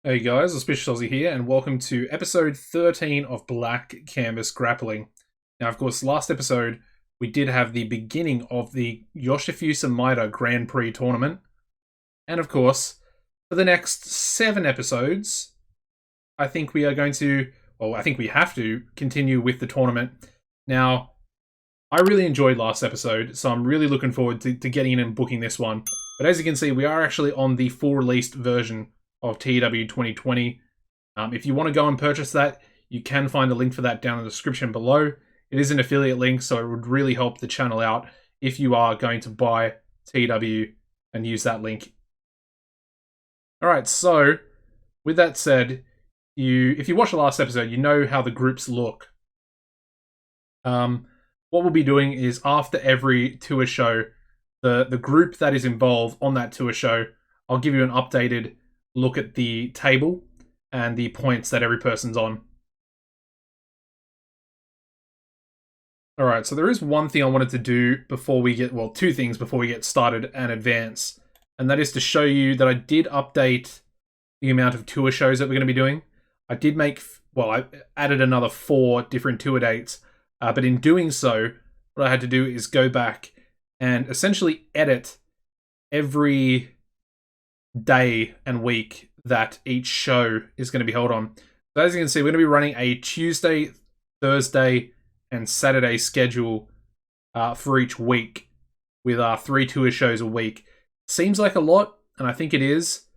Hey guys, AuspiciousAussie here, and welcome to episode 13 of Black Canvas Grappling. Now, of course, last episode we did have the beginning of the Yoshifusa Maeda Grand Prix tournament, and of course, for the next 7 episodes, I think we are going to, I think we have to continue with the tournament. Now, I really enjoyed last episode, so I'm really looking forward to getting in and booking this one. But as you can see, we are actually on the full released version of TEW 2020. If you want to go and purchase that, you can find a link for that down in the description below. It is an affiliate link, so it would really help the channel out if you are going to buy TEW and use that link. Alright, so with that said, if you watched the last episode, you know how the groups look. What we'll be doing is after every tour show, the group that is involved on that tour show, I'll give you an updated look at the table and the points that every person's on. Alright, so there is one thing I wanted to do before we get, well, two things before we get started and advance. And that is to show you that I did update the amount of tour shows that we're going to be doing. I did make, I added another 4 different tour dates. But in doing so, what I had to do is go back and essentially edit every day and week that each show is going to be held on. So as you can see, we're going to be running a Tuesday, Thursday, and Saturday schedule for each week with 3 tour shows a week. Seems like a lot, and I think it is,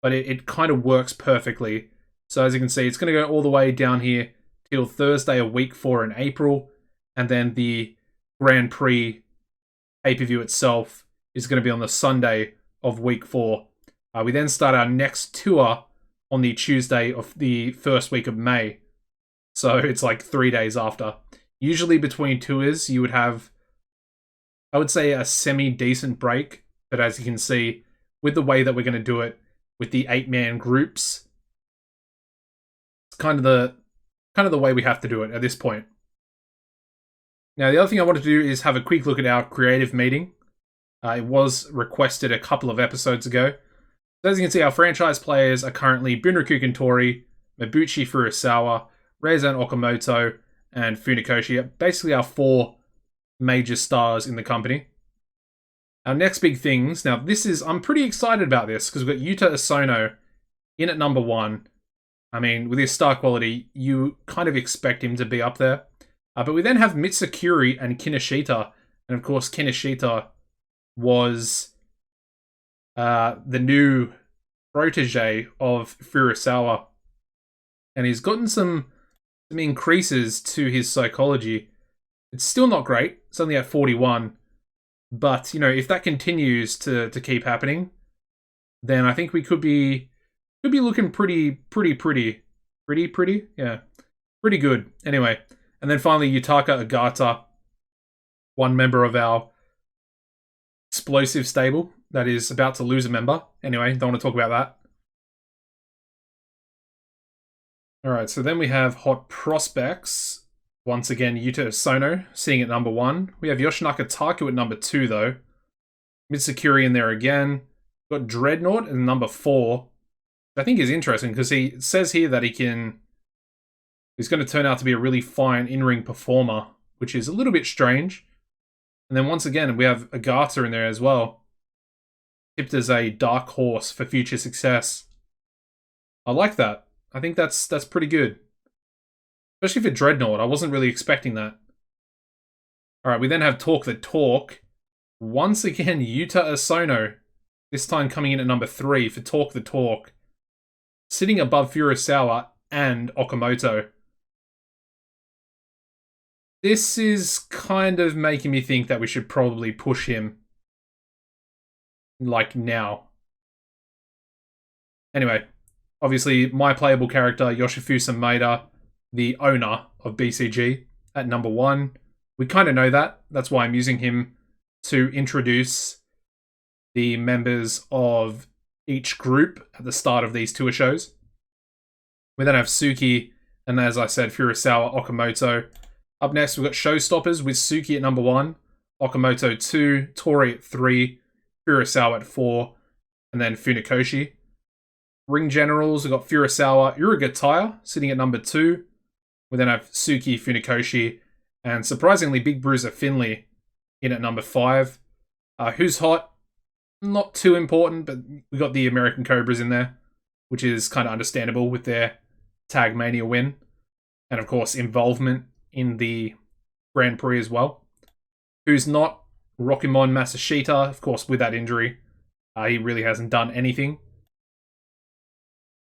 but it kind of works perfectly. So as you can see, it's going to go all the way down here till Thursday of week 4 in April, and then the Grand Prix pay-per-view itself is going to be on the Sunday of week 4. We then start our next tour on the Tuesday of the first week of May. So it's like 3 days after. Usually between tours, you would have, I would say, a semi-decent break. But as you can see, with the way that we're going to do it, with the 8-man groups, it's kind of the way we have to do it at this point. Now, the other thing I want to do is have a quick look at our creative meeting. It was requested a couple of episodes ago. So as you can see, our franchise players are currently Bunraku Kentori, Mabuchi Furusawa, Reizan Okamoto, and Funikoshi. Basically our 4 major stars in the company. Our next big things, now this is, I'm pretty excited about this, because we've got Yuta Isono in at number 1. I mean, with his star quality, you kind of expect him to be up there. But we then have Mitsukuri and Kinoshita. And of course, Kinoshita was the new protege of Furusawa. And he's gotten some increases to his psychology. It's still not great. It's only at 41. But, you know, if that continues to keep happening, then I think we could be looking pretty? Yeah. Pretty good. Anyway. And then finally, Yutaka Agata, one member of our explosive stable that is about to lose a member. Anyway, don't want to talk about that. Alright, so then we have Hot Prospects. Once again, Yuta Isono sitting at number 1. We have Yoshinaka Taku at number 2, though. Mitsukuri in there again. We've got Dreadnought at number 4. I think is interesting because he says here that he's going to turn out to be a really fine in-ring performer, which is a little bit strange. And then once again, we have Agata in there as well. Tipped as a dark horse for future success. I like that. I think that's pretty good. Especially for Dreadnought. I wasn't really expecting that. Alright, we then have Talk the Talk. Once again, Yuta Isono. This time coming in at number 3 for Talk the Talk. Sitting above Furusawa and Okamoto. This is kind of making me think that we should probably push him, like, now. Anyway, obviously, my playable character, Yoshifusa Maeda, the owner of BCG, at number 1. We kind of know that. That's why I'm using him to introduce the members of each group at the start of these tour shows. We then have Suki, and as I said, Furusawa, Okamoto. Up next, we've got Showstoppers with Suki at number 1, Okamoto 2, Tori at 3, Furusawa at 4, and then Funikoshi. Ring Generals, we've got Furusawa Urugataya sitting at number 2. We then have Suki Funikoshi, and surprisingly, Big Bruiser Finley in at number 5. Who's hot? Not too important, but we got the American Cobras in there, which is kind of understandable with their Tag Mania win. And of course, involvement in the Grand Prix as well. Who's not? Rockimon Masashita, of course, with that injury. He really hasn't done anything.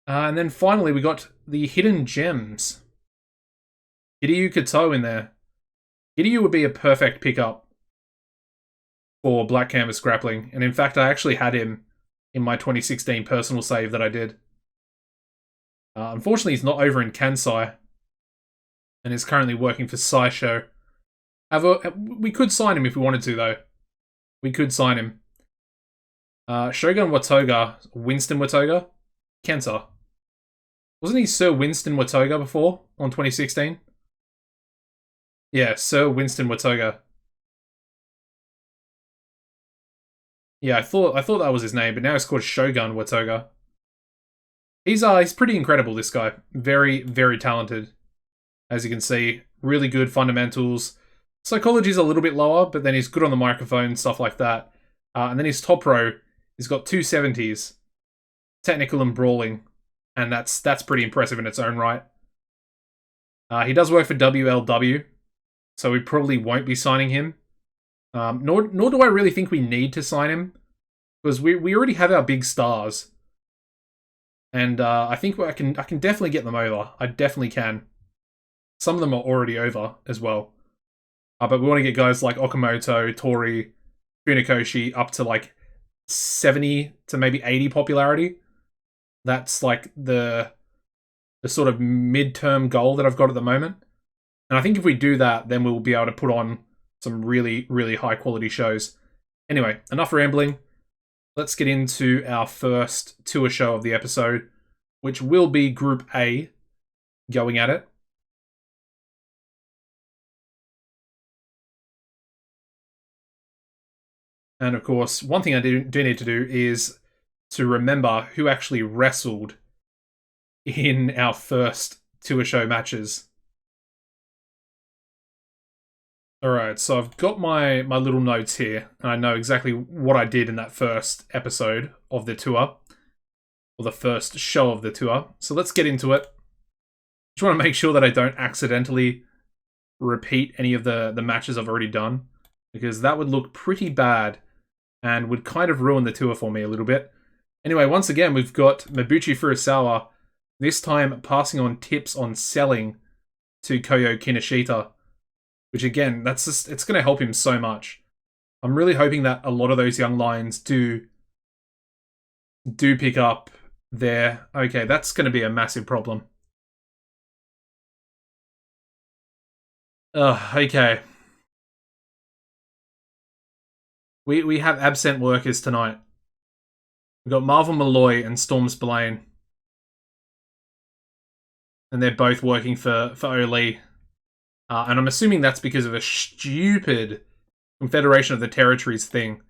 And then finally, we got the Hidden Gems. Hiryu Kato in there. Hiryu would be a perfect pickup for Black Canvas Grappling. And in fact, I actually had him in my 2016 personal save that I did. Unfortunately, he's not over in Kansai and is currently working for Saisho. We could sign him if we wanted to, though. We could sign him. Shogun Watoga, Winston Watoga, Kenta. Wasn't he Sir Winston Watoga before on 2016? Yeah, Sir Winston Watoga. Yeah, I thought that was his name, but now it's called Shogun Watoga. He's pretty incredible, this guy. Very, very talented. As you can see, really good fundamentals. Psychology's a little bit lower, but then he's good on the microphone, stuff like that. And then his top row, he's got 270s, technical and brawling, and that's pretty impressive in its own right. He does work for WLW, so we probably won't be signing him. Nor do I really think we need to sign him, because we already have our big stars, and I think I can definitely get them over. I definitely can. Some of them are already over as well. But we want to get guys like Okamoto, Tori, Funikoshi up to like 70 to maybe 80 popularity. That's like the sort of midterm goal that I've got at the moment. And I think if we do that, then we'll be able to put on some really, really high quality shows. Anyway, enough rambling. Let's get into our first tour show of the episode, which will be Group A going at it. And of course, one thing I do need to do is to remember who actually wrestled in our first tour show matches. Alright, so I've got my little notes here, and I know exactly what I did in that first episode of the tour, or the first show of the tour. So let's get into it. Just want to make sure that I don't accidentally repeat any of the matches I've already done, because that would look pretty bad and would kind of ruin the tour for me a little bit. Anyway, once again, we've got Mabuchi Furusawa, this time passing on tips on selling to Koyo Kinoshita, which again, it's going to help him so much. I'm really hoping that a lot of those young lions do pick up their... Okay, that's going to be a massive problem. Okay. We have absent workers tonight. We've got Marvel Malloy and Storm Spillane. And they're both working for Oli. And I'm assuming that's because of a stupid Confederation of the Territories thing.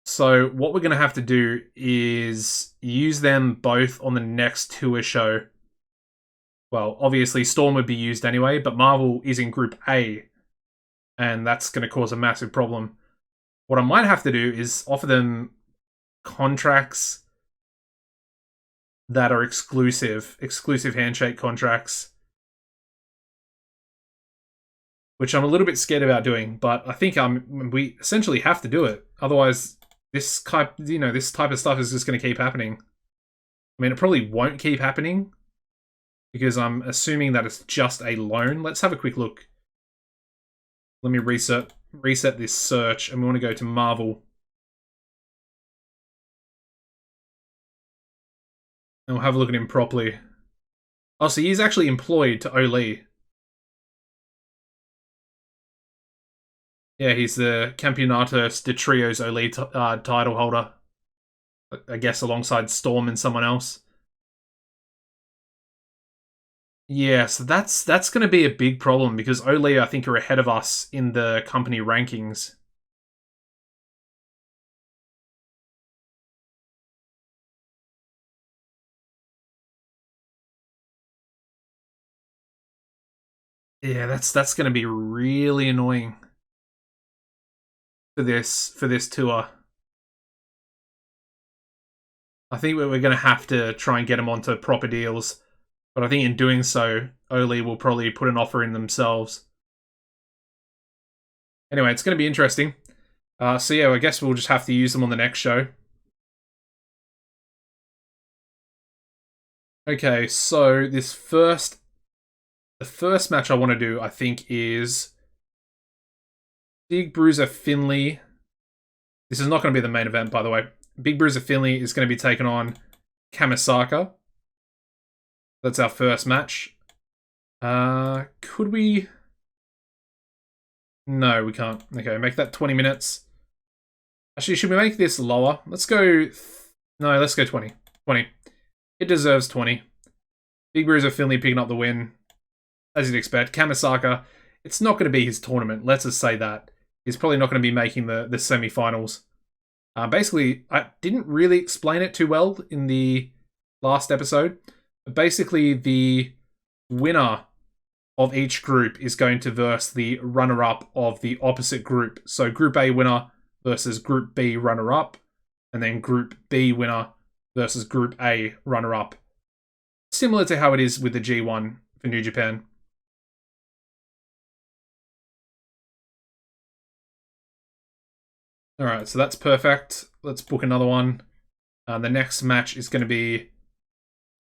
So what we're going to have to do is use them both on the next tour show. Well, obviously Storm would be used anyway, but Marvel is in Group A. And that's going to cause a massive problem. What I might have to do is offer them contracts that are exclusive handshake contracts, which I'm a little bit scared about doing, but I think we essentially have to do it. Otherwise, this type of stuff is just going to keep happening. I mean, it probably won't keep happening because I'm assuming that it's just a loan. Let's have a quick look. Let me reset this search, and we want to go to Marvel. And we'll have a look at him properly. Oh, so he's actually employed to Oli. Yeah, he's the Campeonatos de Trios Oli title holder. I guess alongside Storm and someone else. Yeah, so that's going to be a big problem because Oli, I think, are ahead of us in the company rankings. Yeah, that's going to be really annoying for this tour. I think we're going to have to try and get them onto proper deals, but I think in doing so, Oli will probably put an offer in themselves. Anyway, it's going to be interesting. So yeah, I guess we'll just have to use them on the next show. Okay, so the first match I want to do, I think, is Big Bruiser Finley. This is not going to be the main event, by the way. Big Bruiser Finley is going to be taking on Kamisaka. That's our first match. Could we? No, we can't. Okay, make that 20 minutes. Actually, should we make this lower? Let's go... No, let's go 20. 20. It deserves 20. Big Bruiser Finley picking up the win. As you'd expect. Kamisaka, it's not going to be his tournament. Let's just say that. He's probably not going to be making the semi-finals. Basically, I didn't really explain it too well in the last episode. But basically, the winner of each group is going to verse the runner-up of the opposite group. So Group A winner versus Group B runner-up, and then Group B winner versus Group A runner-up. Similar to how it is with the G1 for New Japan. Alright, so that's perfect. Let's book another one. The next match is going to be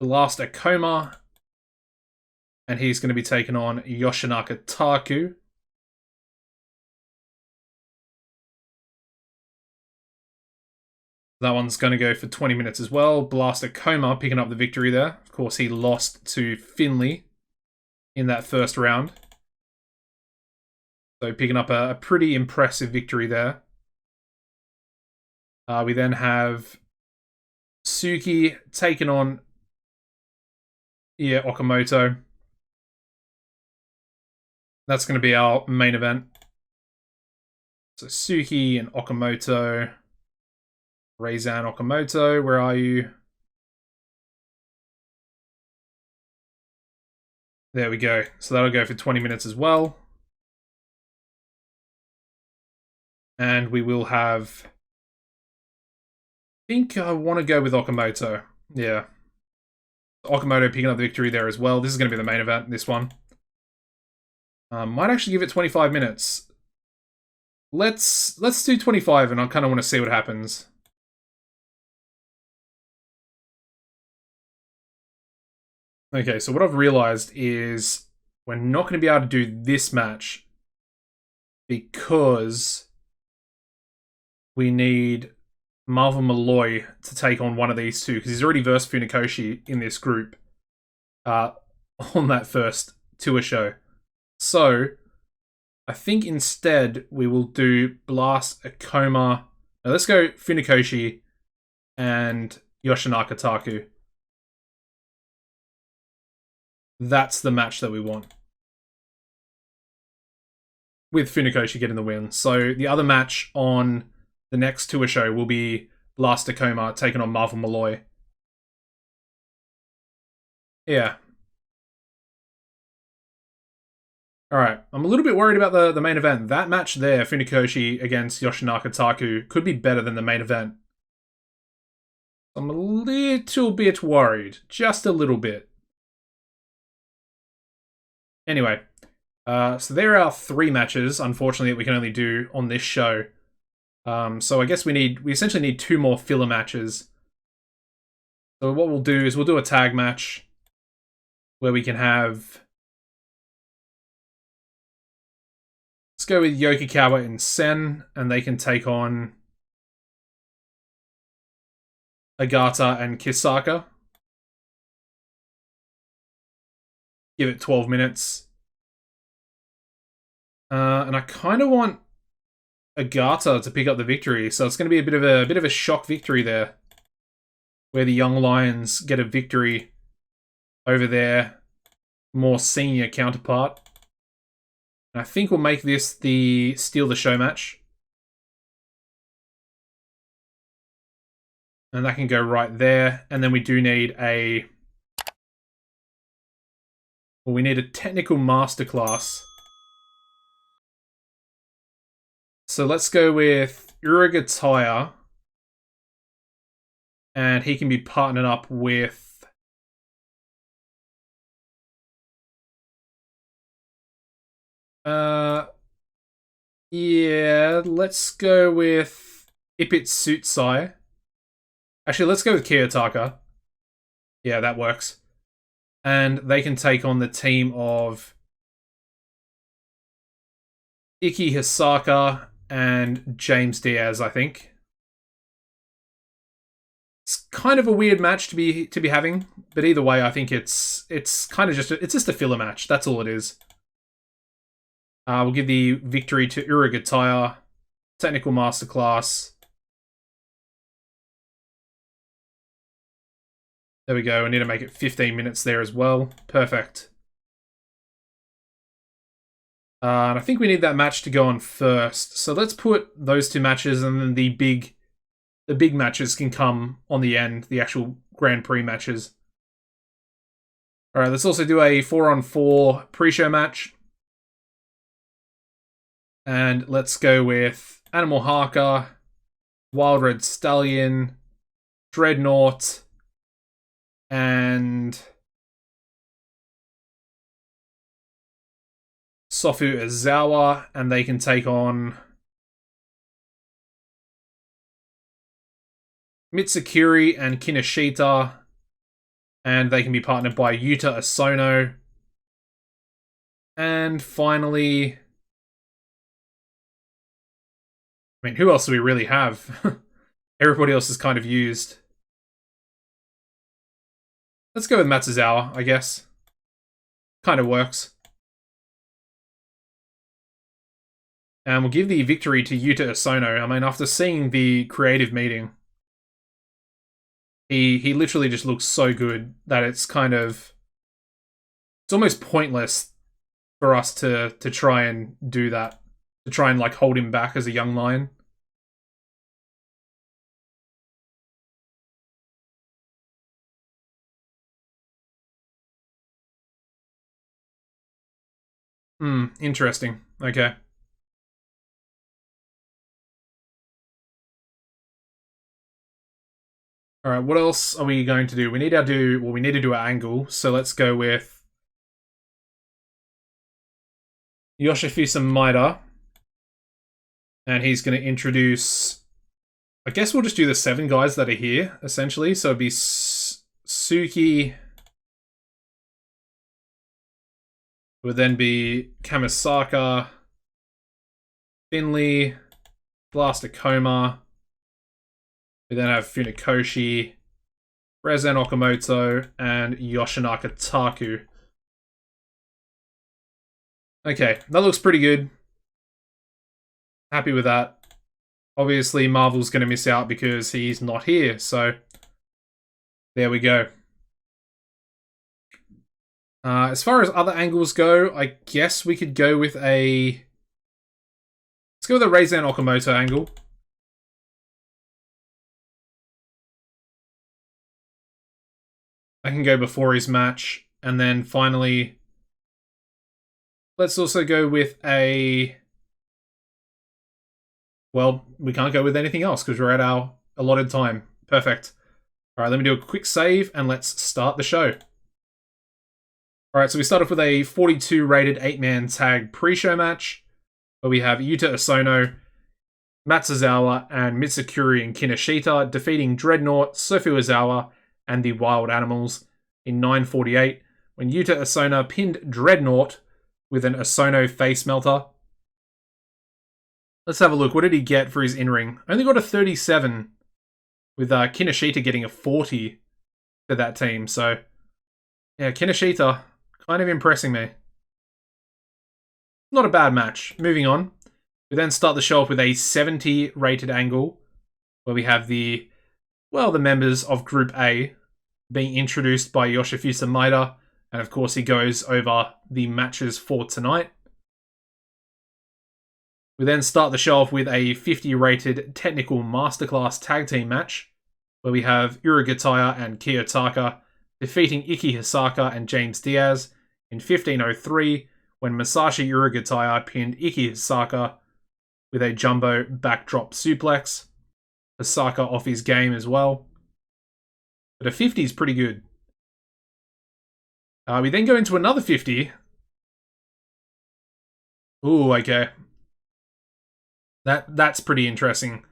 Blast Akoma, and he's going to be taking on Yoshinaka Taku. That one's going to go for 20 minutes as well. Blast Akoma picking up the victory there. Of course, he lost to Finley in that first round. So picking up a pretty impressive victory there. We then have Suki taking on Okamoto. That's going to be our main event. So Suki and Okamoto. Reizan Okamoto, where are you? There we go. So that'll go for 20 minutes as well. And we will have... I think I want to go with Okamoto. Yeah. Okamoto picking up the victory there as well. This is going to be the main event, this one. Might actually give it 25 minutes. Let's do 25, and I kind of want to see what happens. Okay, so what I've realized is we're not going to be able to do this match because we need Marvel Malloy to take on one of these two, because he's already versed Funakoshi in this group on that first tour show. So, I think instead we will do Blast Akoma. Now let's go Funakoshi and Yoshinaka Taku. That's the match that we want. With Funakoshi getting the win. So the other match on the next tour show will be Blast Akoma taking on Marvel Malloy. Yeah. Alright, I'm a little bit worried about the main event. That match there, Funakoshi against Yoshinaka Taku, could be better than the main event. I'm a little bit worried. Just a little bit. Anyway, so there are 3 matches, unfortunately, that we can only do on this show. So I guess we essentially need 2 more filler matches. So what we'll do is we'll do a tag match where we can have... Let's go with Yokikawa and Sen, and they can take on Agata and Kisaka. Give it 12 minutes. And I kind of want Agata to pick up the victory, so it's going to be a bit of a shock victory there, where the Young Lions get a victory over their more senior counterpart. And I think we'll make this the Steal the Show match. And that can go right there. And then we do need a Well, we need a technical masterclass. So let's go with Uragataya. And he can be partnered up with... yeah, let's go with Ipitsutsai. Actually, let's go with Kiyotaka. Yeah, that works. And they can take on the team of Iki Hisaka and James Diaz, I think. It's kind of a weird match to be having, but either way, I think it's kind of just a filler match. That's all it is. We'll give the victory to Uragataya. Technical masterclass. There we go. I need to make it 15 minutes there as well. Perfect. And I think we need that match to go on first. So let's put those two matches, and then the big matches can come on the end, the actual Grand Prix matches. Alright, let's also do a 4-on-4 pre-show match. And let's go with Animal Haka, Wild Red Stallion, Dreadnought, and Sofu Izawa, and they can take on Mitsukuri and Kinoshita, and they can be partnered by Yuta Asono. And finally, I mean, who else do we really have? Everybody else is kind of used. Let's go with Matsuzawa, I guess. Kind of works. And we'll give the victory to Yuta Asono. I mean, after seeing the creative meeting, he literally just looks so good that it's kind of... it's almost pointless for us to try and do that. To try and, like, hold him back as a young lion. Interesting. Okay. Alright, what else are we going to do? We need to do our angle, so let's go with Yoshifusa Maeda. And he's going to introduce... I guess we'll just do the 7 guys that are here, essentially. So it'd be Suki... would then be Kamisaka, Finley, Blaster Koma. We then have Funakoshi, Rezen Okamoto, and Yoshinaka Taku. Okay, that looks pretty good. Happy with that. Obviously, Marvel's going to miss out because he's not here, so there we go. As far as other angles go, I guess we could go with a... let's go with a Rezen Okamoto angle. I can go before his match. And then finally, let's also go with a... well, we can't go with anything else because we're at our allotted time. Perfect. Alright, let me do a quick save and let's start the show. Alright, so we start off with a 42 rated 8-man tag pre-show match, where we have Yuta Asono, Matsuzawa, and Mitsukuri and Kinoshita defeating Dreadnought, Sofu Izawa, and the Wild Animals in 9:48, when Yuta Asono pinned Dreadnought with an Asono face melter. Let's have a look. What did he get for his in-ring? Only got a 37, with Kinoshita getting a 40 for that team. So, yeah, Kinoshita kind of impressing me. Not a bad match. Moving on. We then start the show off with a 70 rated angle, where we have the members of Group A being introduced by Yoshifusa Maeda, and of course he goes over the matches for tonight. We then start the show off with a 50 rated technical masterclass tag team match, where we have Uragataya and Kiyotaka defeating Iki Hisaka and James Diaz in 1503 when Masashi Urugataya pinned Iki Hisaka with a jumbo backdrop suplex. Hisaka off his game as well. But a 50 is pretty good. We then go into another 50. Ooh, okay. That's pretty interesting.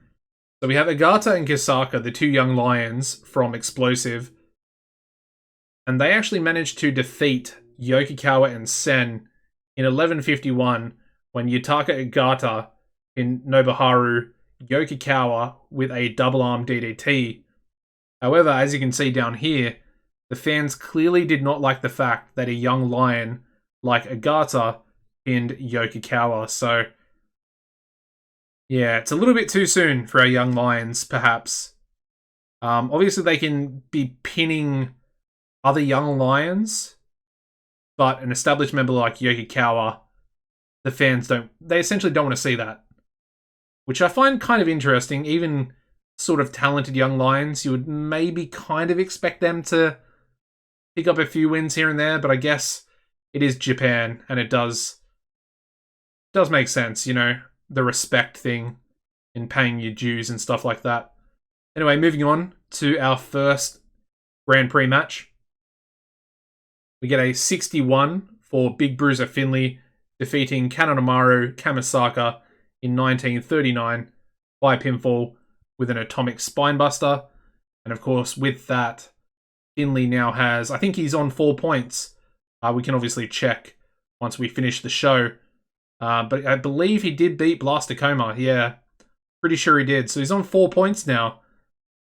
So we have Agata and Kisaka, the two young lions from Explosive. And they actually managed to defeat Yokikawa and Sen in 1151 when Yutaka Agata in Nobuharu Yokikawa with a double arm DDT. However, as you can see down here, the fans clearly did not like the fact that a young lion like Agata pinned Yokikawa. So, yeah, it's a little bit too soon for our young lions, perhaps. Obviously, they can be pinning other young lions, but an established member like Yokikawa, the fans they essentially don't want to see that. Which I find kind of interesting. Even sort of talented young lions, you would maybe kind of expect them to pick up a few wins here and there, but I guess it is Japan, and it does make sense, you know, the respect thing in paying your dues and stuff like that. Anyway, moving on to our first Grand Prix match. We get a 61 for Big Bruiser Finley defeating Kanonamaru Kamisaka in 1939 by pinfall with an atomic spinebuster. And of course, with that, Finley now has, I think he's on 4 points. We can obviously check once we finish the show. But I believe he did beat Blaster Coma. Yeah, pretty sure he did. So he's on 4 points now.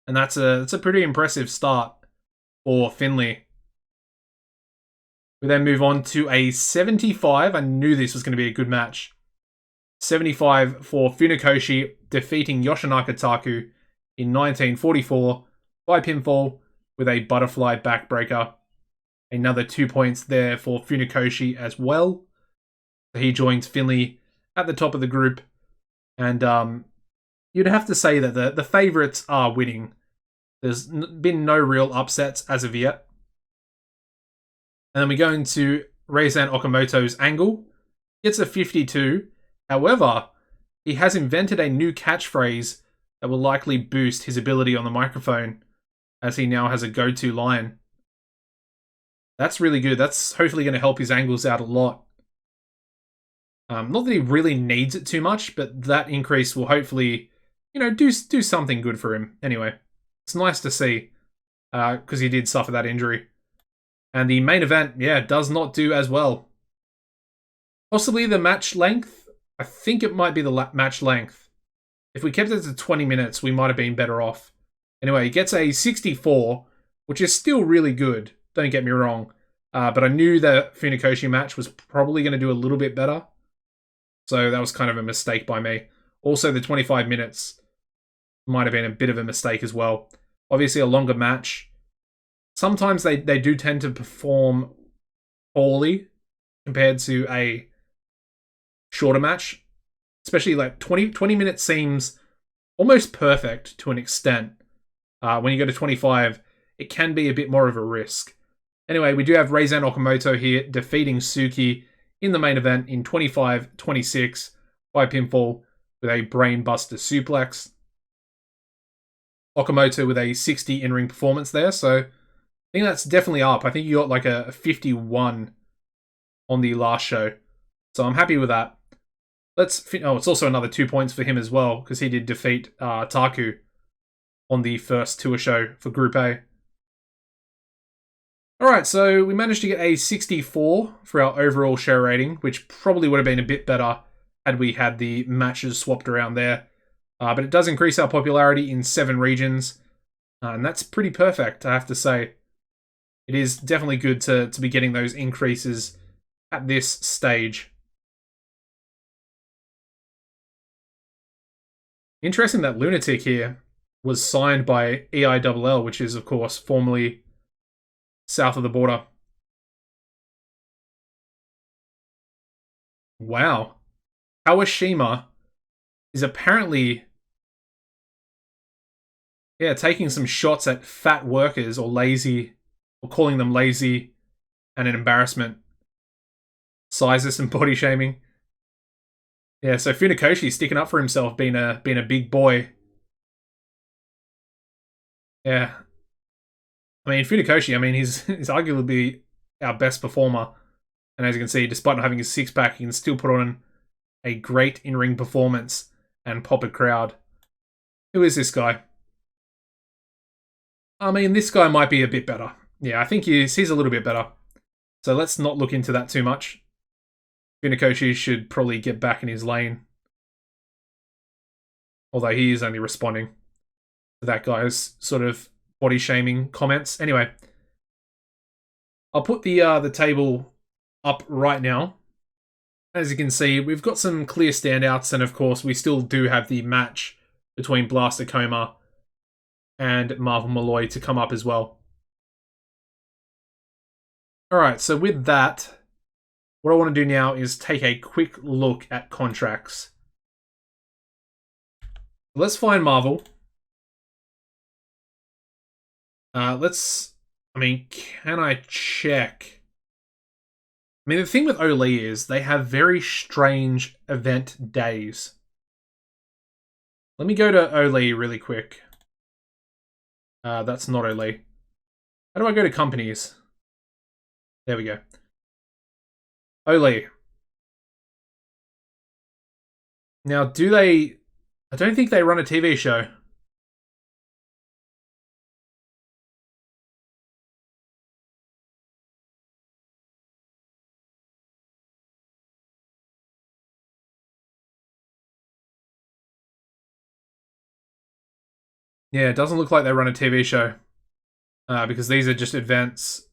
And that's a pretty impressive start for Finley. We then move on to a 75. I knew this was going to be a good match. 75 for Funakoshi defeating Yoshinaka Taku in 1944 by pinfall with a butterfly backbreaker. Another 2 points there for Funakoshi as well. So he joins Finley at the top of the group. And you'd have to say that the favourites are winning. There's been no real upsets as of yet. And then we go into Reizan Okamoto's angle. Gets a 52. However, he has invented a new catchphrase that will likely boost his ability on the microphone, as he now has a go-to line. That's really good. That's hopefully going to help his angles out a lot. Not that he really needs it too much, but that increase will hopefully, you know, do something good for him. Anyway, it's nice to see, because he did suffer that injury. And the main event, yeah, does not do as well. Possibly the match length. I think it might be the match length. If we kept it to 20 minutes, we might have been better off. Anyway, he gets a 64, which is still really good. Don't get me wrong. But I knew the Funakoshi match was probably going to do a little bit better. So that was kind of a mistake by me. Also, the 25 minutes might have been a bit of a mistake as well. Obviously, a longer match. Sometimes they do tend to perform poorly compared to a shorter match. Especially like 20 minutes seems almost perfect to an extent. When you go to 25, it can be a bit more of a risk. Anyway, we do have Reizan Okamoto here defeating Suki in the main event in 25-26 by pinfall with a brainbuster suplex. Okamoto with a 60 in-ring performance there, so I think that's definitely up. I think you got like a 51 on the last show, so I'm happy with that. It's also another 2 points for him as well, because he did defeat Taku on the first tour show for Group A. Alright, so we managed to get a 64 for our overall show rating, which probably would have been a bit better had we had the matches swapped around there. But it does increase our popularity in 7 regions, and that's pretty perfect, I have to say. It is definitely good to be getting those increases at this stage. Interesting that Lunatic here was signed by EILL, which is, of course, formerly south of the border. Wow. Kawashima is apparently, taking some shots at fat workers or lazy, or calling them lazy and an embarrassment. sizist and body shaming. Yeah, so Funakoshi sticking up for himself, being a big boy. Yeah. I mean, Funakoshi, I mean, he's arguably our best performer. And as you can see, despite not having his six-pack, he can still put on a great in-ring performance and pop a crowd. Who is this guy? I mean, this guy might be a bit better. Yeah, I think he's a little bit better. So let's not look into that too much. Funakoshi should probably get back in his lane. Although he is only responding to that guy's sort of body-shaming comments. Anyway, I'll put the table up right now. As you can see, we've got some clear standouts, and of course, we still do have the match between Blaster Coma and Marvel Malloy to come up as well. Alright, so with that, what I want to do now is take a quick look at contracts. Let's find Marvel. Can I check? I mean, the thing with Oli is they have very strange event days. Let me go to Oli really quick. That's not Oli. How do I go to companies? There we go. Oli. Now, do they... I don't think they run a TV show. Yeah, it doesn't look like they run a TV show. Because these are just events.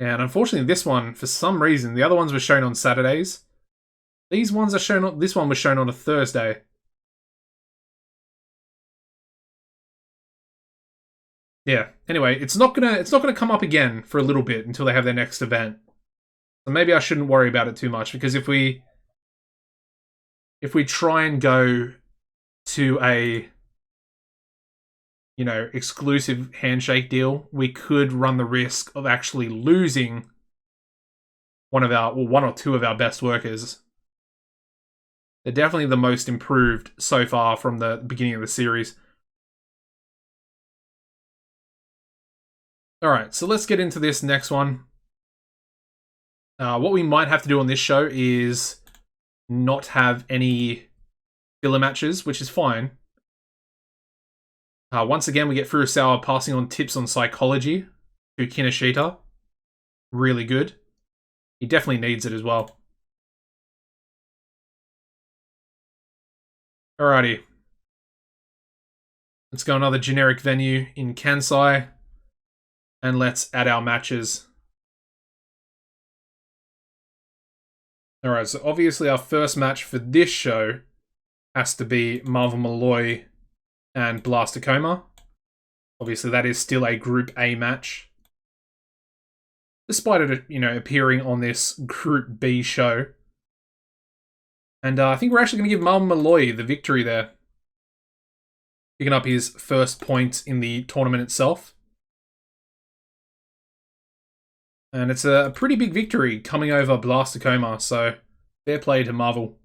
And unfortunately, this one, for some reason, the other ones were shown on Saturdays. These ones are shown on... This one was shown on a Thursday. Yeah. Anyway, it's not gonna come up again for a little bit until they have their next event. So maybe I shouldn't worry about it too much, because if we try and go to a, you know, exclusive handshake deal, we could run the risk of actually losing one or two of our best workers. They're definitely the most improved so far from the beginning of the series. Alright, so let's get into this next one. What we might have to do on this show is not have any filler matches, which is fine. Once again, we get Furusawa passing on tips on psychology to Kinoshita. Really good. He definitely needs it as well. Alrighty. Let's go another generic venue in Kansai. And let's add our matches. Alright, so obviously our first match for this show has to be Marvel Malloy and Blaster Coma. Obviously that is still a Group A match. Despite it, you know, appearing on this Group B show. And I think we're actually going to give Marvel Malloy the victory there. Picking up his first points in the tournament itself. And it's a pretty big victory coming over Blaster Coma, so fair play to Marvel.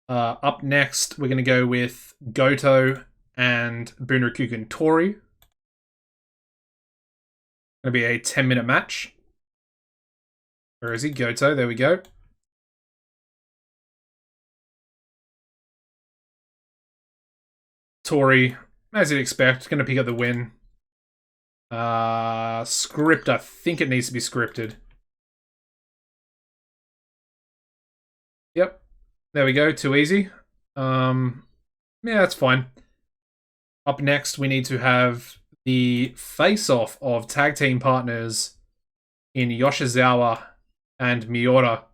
Up next, we're going to go with Goto and Bunrakuken Tori. Going to be a 10-minute match. Where is he? Goto, there we go. Tori, as you'd expect, going to pick up the win. Script, I think it needs to be scripted. Yep. There we go, too easy. Yeah, that's fine. Up next, we need to have the face-off of tag team partners in Yoshizawa and Miura.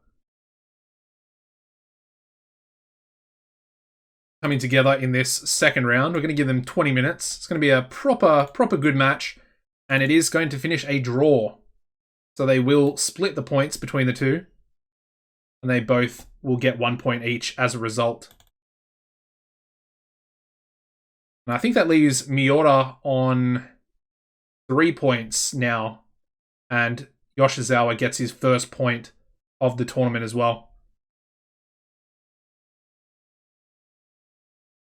Coming together in this second round. We're going to give them 20 minutes. It's going to be a proper good match. And it is going to finish a draw. So they will split the points between the two. And they both will get 1 point each as a result. And I think that leaves Miura on 3 points now. And Yoshizawa gets his first point of the tournament as well.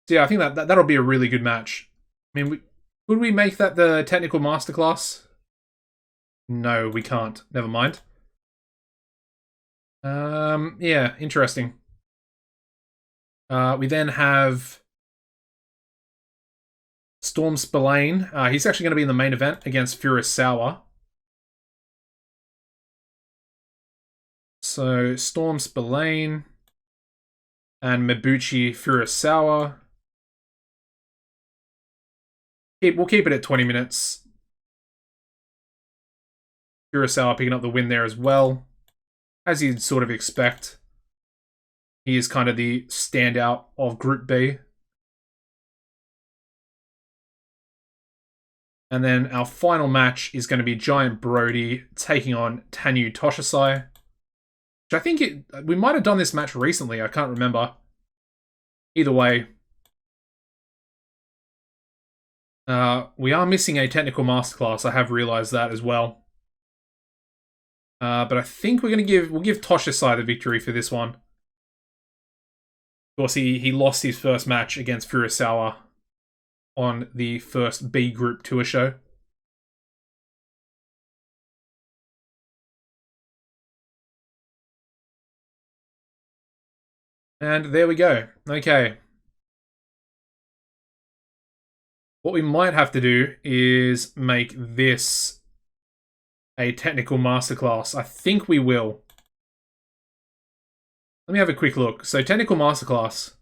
So yeah, I think that'll be a really good match. I mean, could we make that the technical masterclass? No, we can't. Never mind. Yeah, interesting. We then have Storm Spillane. He's actually going to be in the main event against Furusawa. So, Storm Spillane and Mibuchi Furusawa. We'll keep it at 20 minutes. Furusawa picking up the win there as well. As you'd sort of expect. He is kind of the standout of Group B. And then our final match is going to be Giant Brody taking on TEW Toshisai. Which I think we might have done this match recently. I can't remember. Either way. We are missing a technical masterclass. I have realized that as well. But I think we'll give Toshisai the victory for this one. Of course, he lost his first match against Furusawa on the first B Group Tour show. And there we go. Okay. What we might have to do is make this a technical masterclass. I think we will. Let me have a quick look. So, technical masterclass.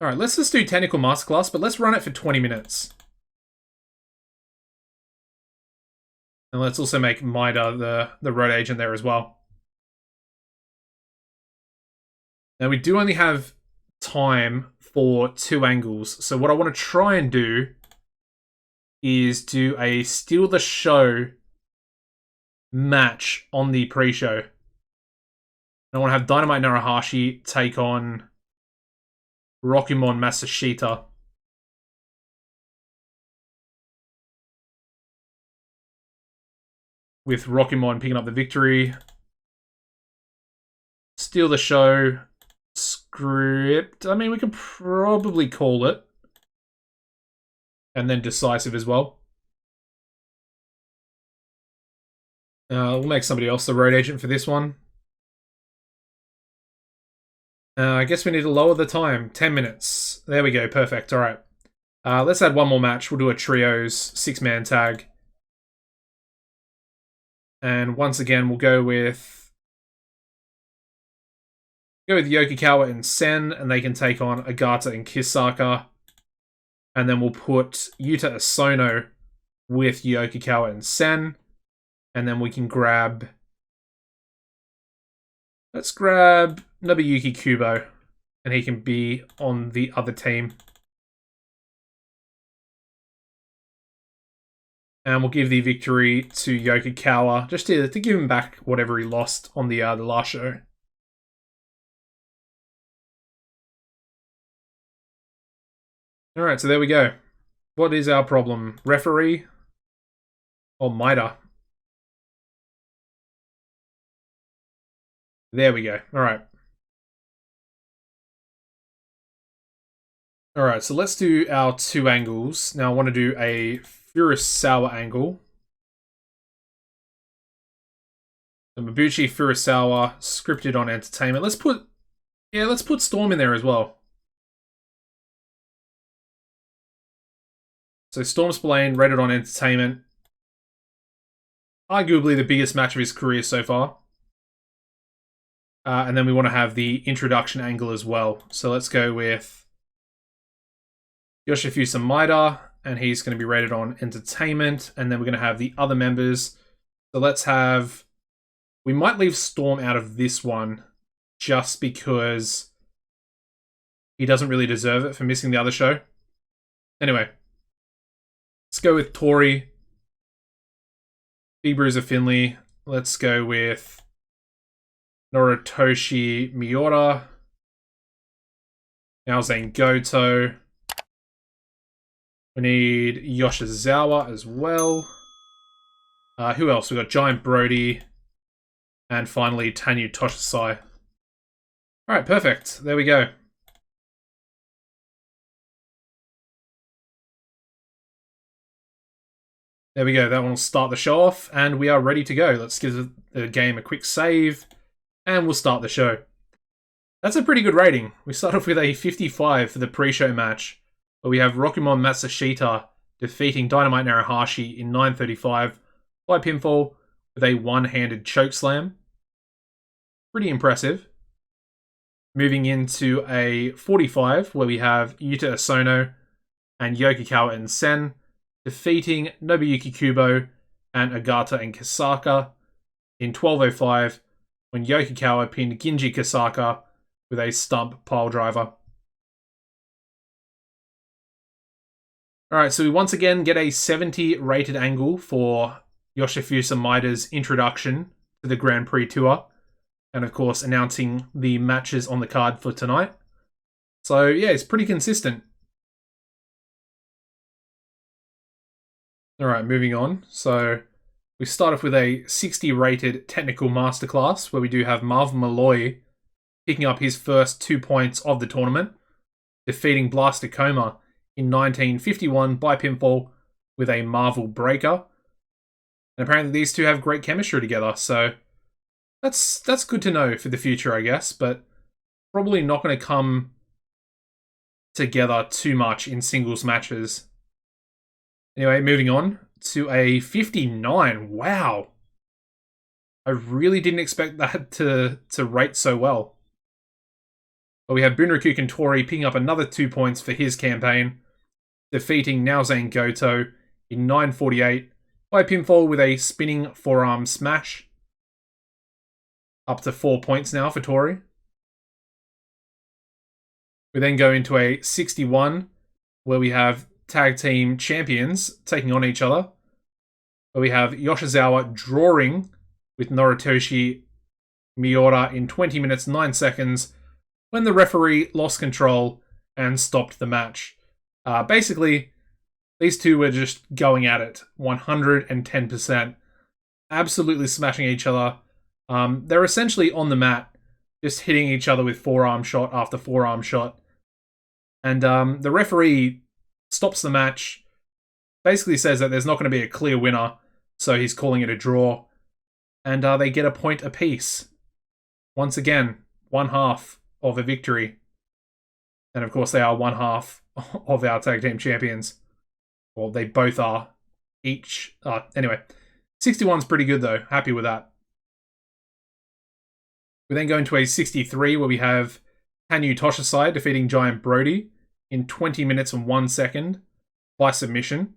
Alright, let's just do technical masterclass, but let's run it for 20 minutes. And let's also make Maida the road agent there as well. Now, we do only have time for 2 angles. So what I want to try and do is do a Steal the Show match on the pre-show. I want to have Dynamite Narahashi take on Rockimon Masashita. With Rockimon picking up the victory. Steal the Show script. I mean, we can probably call it. And then Decisive as well. We'll make somebody else the road agent for this one. I guess we need to lower the time. 10 minutes. There we go. Perfect. All right. Let's add one more match. We'll do a trios 6-man tag. And once again, we'll go with Yokokawa and Sen, and they can take on Agata and Kisaka. And then we'll put Yuta Asono with Yokokawa and Sen. And then we can grab... Let's grab Nobuyuki Kubo. And he can be on the other team. And we'll give the victory to Yokokawa, just to give him back whatever he lost on the last show. Alright, so there we go. What is our problem? Referee? Or Maida? There we go. Alright. Alright, so let's do our 2 angles. Now I want to do a Furusawa angle. So Mibuchi Furusawa, scripted on entertainment. Let's put Storm in there as well. So Storm Spillane, rated on entertainment. Arguably the biggest match of his career so far. And then we want to have the introduction angle as well. So let's go with Yoshifusa Maida, and he's going to be rated on entertainment. And then we're going to have the other members. So let's have... We might leave Storm out of this one just because he doesn't really deserve it for missing the other show. Anyway, let's go with Tori, Big Bruiser Finley. Let's go with Noritoshi Miura, Naozen Goto, We need Yoshizawa as well. Who else? We got Giant Brody. And finally, Tanyu Toshisai. Alright, perfect. There we go. There we go. That one will start the show off, and we are ready to go. Let's give the game a quick save, and we'll start the show. That's a pretty good rating. We start off with a 55 for the pre-show match, where we have Rokumon Matsushita defeating Dynamite Narahashi in 9:35 by pinfall with a one-handed chokeslam. Pretty impressive. Moving into a 45, where we have Yuta Asono and Yokokawa and Sen defeating Nobuyuki Kubo and Agata and Kasaka in 12:05 when Yokokawa pinned Ginji Kasaka with a stump piledriver. Alright, so we once again get a 70 rated angle for Yoshifusa Maida's introduction to the Grand Prix Tour. And of course, announcing the matches on the card for tonight. So yeah, it's pretty consistent. Alright, moving on. So we start off with a 60 rated technical masterclass where we do have Marv Malloy picking up his first 2 points of the tournament, defeating Blaster Coma in 1951 by pinfall with a Marvel Breaker. And apparently these two have great chemistry together, so that's good to know for the future, I guess, but probably not going to come together too much in singles matches. Anyway, moving on to a 59. Wow. I really didn't expect that to rate so well. But we have Bunraku Kantori picking up another 2 points for his campaign, defeating Naozane Goto in 9:48 by pinfall with a spinning forearm smash. Up to 4 points now for Tori. We then go into a 61, where we have tag team champions taking on each other. Where we have Yoshizawa drawing with Noritoshi Miura in 20 minutes 9 seconds when the referee lost control and stopped the match. Basically, these two were just going at it 110%, absolutely smashing each other. They're essentially on the mat, just hitting each other with forearm shot after forearm shot. And the referee stops the match, basically says that there's not going to be a clear winner, so he's calling it a draw. And they get a point apiece. Once again, one half of a victory. And of course they are one half of our tag team champions. Well, they both are each. Anyway, 61's pretty good though. Happy with that. We then go into a 63 where we have Tanyu Toshisai defeating Giant Brody in 20 minutes and 1 second by submission.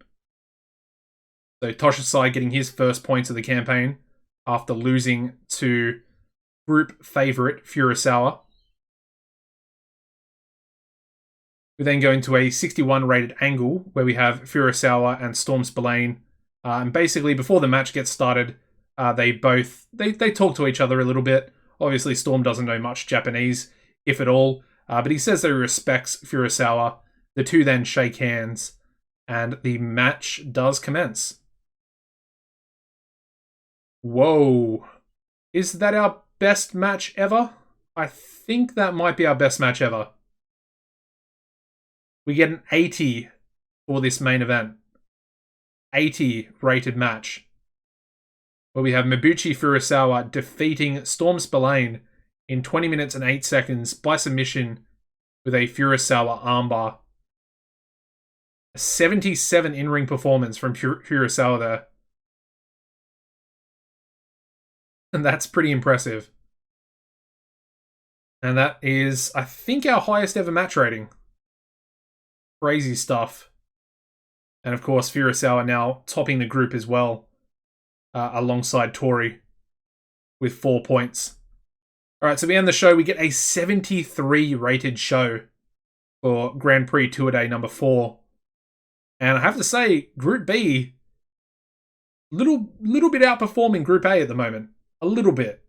So Toshisai getting his first points of the campaign after losing to group favourite Furusawa. We then go into a 61 rated angle where we have Furusawa and Storm Spillane. And basically before the match gets started, they talk to each other a little bit. Obviously, Storm doesn't know much Japanese, if at all, but he says that he respects Furusawa. The two then shake hands, and the match does commence. Whoa. Is that our best match ever? I think that might be our best match ever. We get an 80 for this main event. 80 rated match. Where we have Mabuchi Furusawa defeating Storm Spillane in 20 minutes and 8 seconds by submission with a Furusawa armbar. A 77 in-ring performance from Furusawa there. And that's pretty impressive. And that is, I think, our highest ever match rating. Crazy stuff. And of course, Furusawa now topping the group as well. Alongside Tori with 4 points. Alright, so we end the show. We get a 73 rated show for Grand Prix Tour Day number 4. And I have to say, Group B, little bit outperforming Group A at the moment. A little bit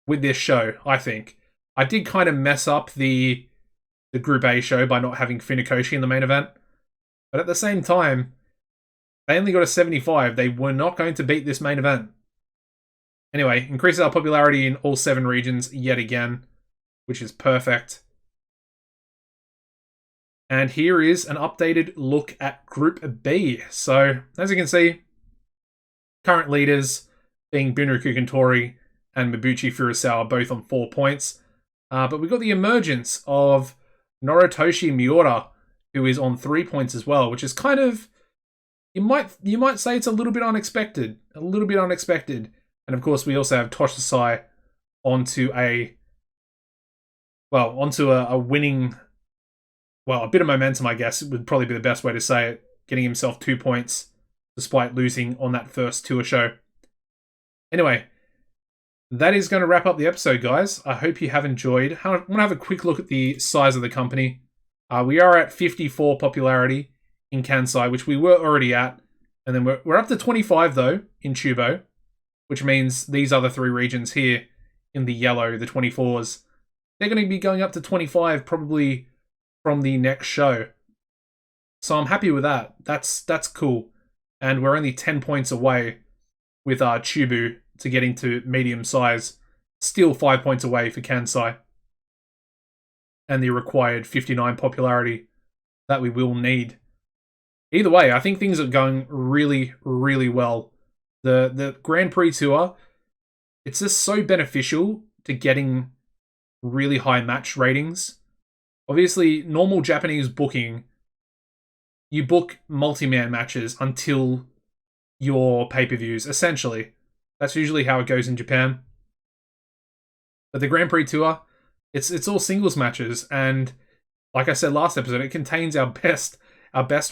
with this show, I think. I did kind of mess up the Group A show by not having Funakoshi in the main event. But at the same time, they only got a 75. They were not going to beat this main event. Anyway, increases our popularity in all 7 regions yet again, which is perfect. And here is an updated look at Group B. So, as you can see, current leaders being Bunraku Kantori and Mabuchi Furusawa both on 4 points. But we've got the emergence of Noritoshi Miura, who is on 3 points as well, which is kind of, you might say it's a little bit unexpected. And of course, we also have Toshasai onto a winning, a bit of momentum, I guess, would probably be the best way to say it, getting himself 2 points despite losing on that first tour show. Anyway, that is going to wrap up the episode, guys. I hope you have enjoyed. I want to have a quick look at the size of the company. We are at 54 popularity in Kansai, which we were already at. And then we're up to 25, though, in Chubo, which means these other 3 regions here in the yellow, the 24s, they're going to be going up to 25 probably from the next show. So I'm happy with that. That's cool. And we're only 10 points away with our Chubu to getting to medium size. Still 5 points away for Kansai. And the required 59 popularity that we will need. Either way, I think things are going really, really well. The Grand Prix Tour, it's just so beneficial to getting really high match ratings. Obviously, normal Japanese booking, you book multi-man matches until your pay-per-views, essentially. That's usually how it goes in Japan. But the Grand Prix Tour, it's all singles matches, and like I said last episode, it contains our best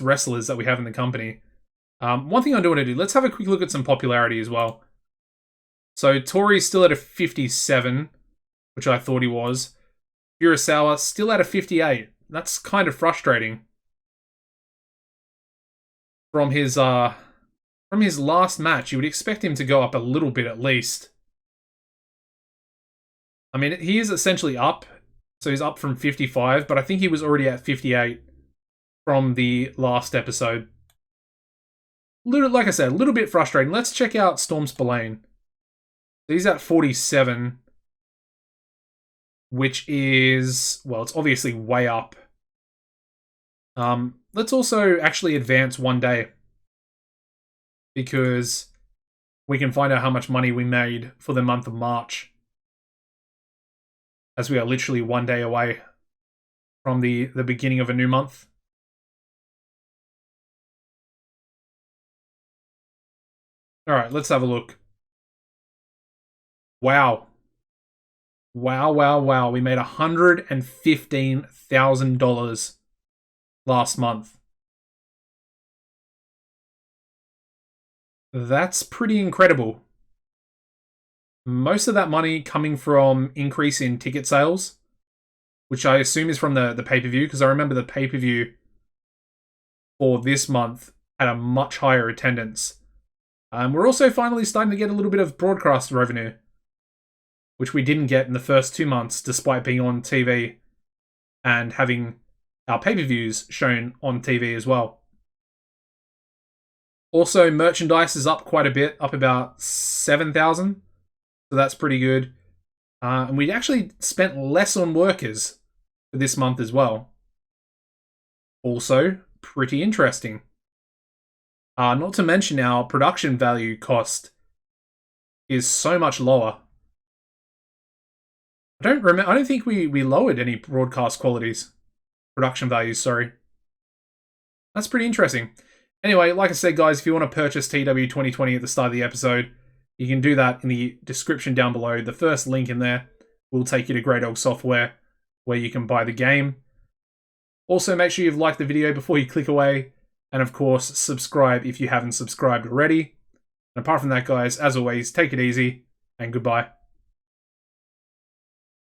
wrestlers that we have in the company. One thing I do want to do, let's have a quick look at some popularity as well. So Tori's still at a 57, which I thought he was. Furusawa still at a 58. That's kind of frustrating. From his last match, you would expect him to go up a little bit at least. I mean, he is essentially up. So he's up from 55, but I think he was already at 58 from the last episode. Like I said, a little bit frustrating. Let's check out Storm Spillane. He's at 47, which is, well, it's obviously way up. Let's also actually advance one day, because we can find out how much money we made for the month of March, as we are literally one day away from the beginning of a new month. All right, let's have a look. Wow. Wow. We made $115,000 last month. That's pretty incredible. Most of that money coming from increase in ticket sales, which I assume is from the pay-per-view, because I remember the pay-per-view for this month had a much higher attendance. We're also finally starting to get a little bit of broadcast revenue, which we didn't get in the first 2 months, despite being on TV and having our pay-per-views shown on TV as well. Also, merchandise is up quite a bit, up about 7,000. So that's pretty good. And we actually spent less on workers for this month as well. Also, pretty interesting. Not to mention our production value cost is so much lower. I don't think we lowered any broadcast qualities. Production values, sorry. That's pretty interesting. Anyway, like I said, guys, if you want to purchase TEW 2020 at the start of the episode, you can do that in the description down below. The first link in there will take you to Great Oak Software, where you can buy the game. Also, make sure you've liked the video before you click away. And of course, subscribe if you haven't subscribed already. And apart from that, guys, as always, take it easy and goodbye.